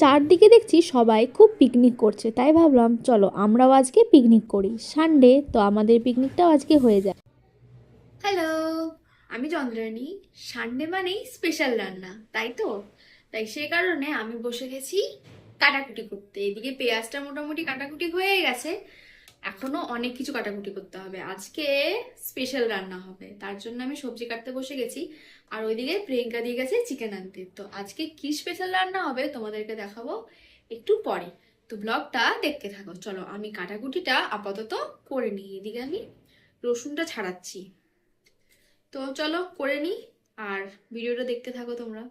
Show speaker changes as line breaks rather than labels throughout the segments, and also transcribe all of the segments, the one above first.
চারদিকে দেখছি সবাই খুব পিকনিক করছে, তাই ভাবলাম চলো আমরাও আজকে পিকনিক করি। সানডে তো আমাদের পিকনিকটাও আজকে হয়ে যায়।
হ্যালো, আমি চন্দ্রানী। সানডে মানেই স্পেশাল রান্না, তাই তো? তাই সেই কারণে আমি বসে গেছি কাটাকুটি করতে। এদিকে পেঁয়াজটা মোটামুটি কাটাকুটি হয়ে গেছে, এখনো অনেক কিছু কাটাকুটি করতে হবে। আজকে স্পেশাল রান্না হবে, তার জন্য আমি সবজি কাটতে বসে গেছি। আর ওইদিকে প্রিয়াঙ্কা দিয়ে গেছে চিকেন আনতে। তো আজকে কি স্পেশাল রান্না হবে তোমাদেরকে দেখাবো একটু পরে। তো ব্লগটা দেখতে থাকো। চলো আমি কাটাকুটিটা আপাতত করে নিই। এদিকে আমি রসুনটা ছাড়াচ্ছি। তো চলো করে নি, আর ভিডিওটা দেখতে থাকো তোমরা।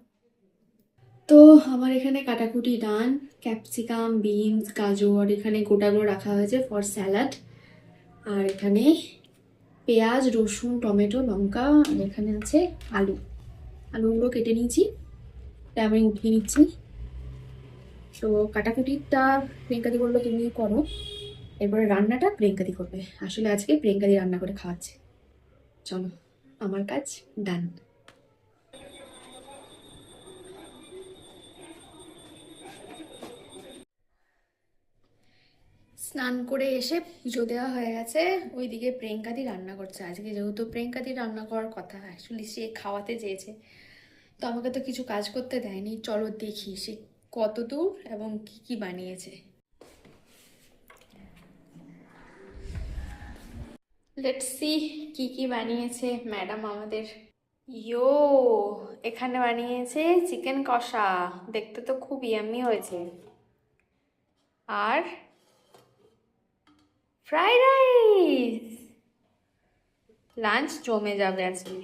তো আমার এখানে কাটাকুটি ডান। ক্যাপসিকাম, বিনস, গাজর এখানে গোটাগুলো রাখা হয়েছে ফর স্যালাড। আর এখানে পেঁয়াজ, রসুন, টমেটো, লঙ্কা, আর এখানে আছে আলু। আলুগুলো কেটে নিয়েছি, এটা আমি উঠিয়ে নিচ্ছি। তো কাটাকুটিটা প্রিয়াঙ্কাদি বললো তুমি করো, এরপরে রান্নাটা প্রিয়াঙ্কাদি করবে। আসলে আজকে প্রিয়াঙ্কাদি রান্না করে খাওয়াচ্ছে। চলো, আমার কাজ ডান। স্নান করে এসে পুজো দেওয়া হয়ে গেছে। ওইদিকে প্রিয়াঙ্কাদি রান্না করছে। আজকে যেহেতু প্রিয়াঙ্কাদি রান্না করার কথা, অ্যাকচুয়ালি সে খাওয়াতে চেয়েছে, তো আমাকে তো কিছু কাজ করতে দেয়নি। চলো দেখি সে কত দূর এবং কি কি বানিয়েছে। লেটস সি কি কি বানিয়েছে ম্যাডাম আমাদের। ইয়ো, এখানে বানিয়েছে চিকেন কষা। দেখতে তো খুব ইয়াম্মি হয়েছে। আর ফ্রাইড রাইস। লাঞ্চ জমে যাবে আজকে।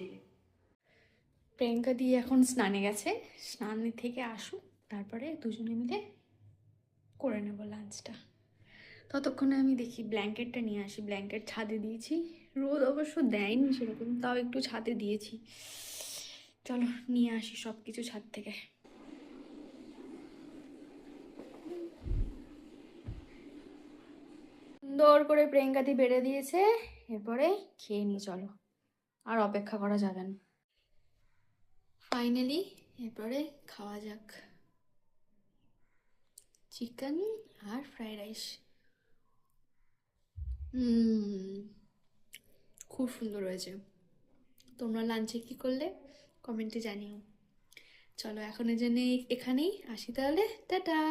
প্রিয়াঙ্কা দিয়ে এখন স্নানে গেছে, স্নানে থেকে আসুক, তারপরে দুজনে মিলে করে নেব লাঞ্চটা। ততক্ষণে আমি দেখি ব্ল্যাঙ্কেটটা নিয়ে আসি। ব্ল্যাঙ্কেট ছাদে দিয়েছি, রোদ অবশ্য দেয়নি সেরকম, তাও একটু ছাদে দিয়েছি। চলো নিয়ে আসি সব কিছু ছাদ থেকে। সুন্দর করে প্রিয়াঙ্কা দি বেড়ে দিয়েছে, এরপরে খেয়ে নি চলো, আর অপেক্ষা করা যাবে না। ফাইনালি এরপরে খাওয়া যাক চিকেন আর ফ্রাইড রাইস। খুব সুন্দর হয়েছে। তোমরা লাঞ্চে কি করলে কমেন্টে জানিও। চলো এখন এর জন্য এখানেই আসি তাহলে, টাটা।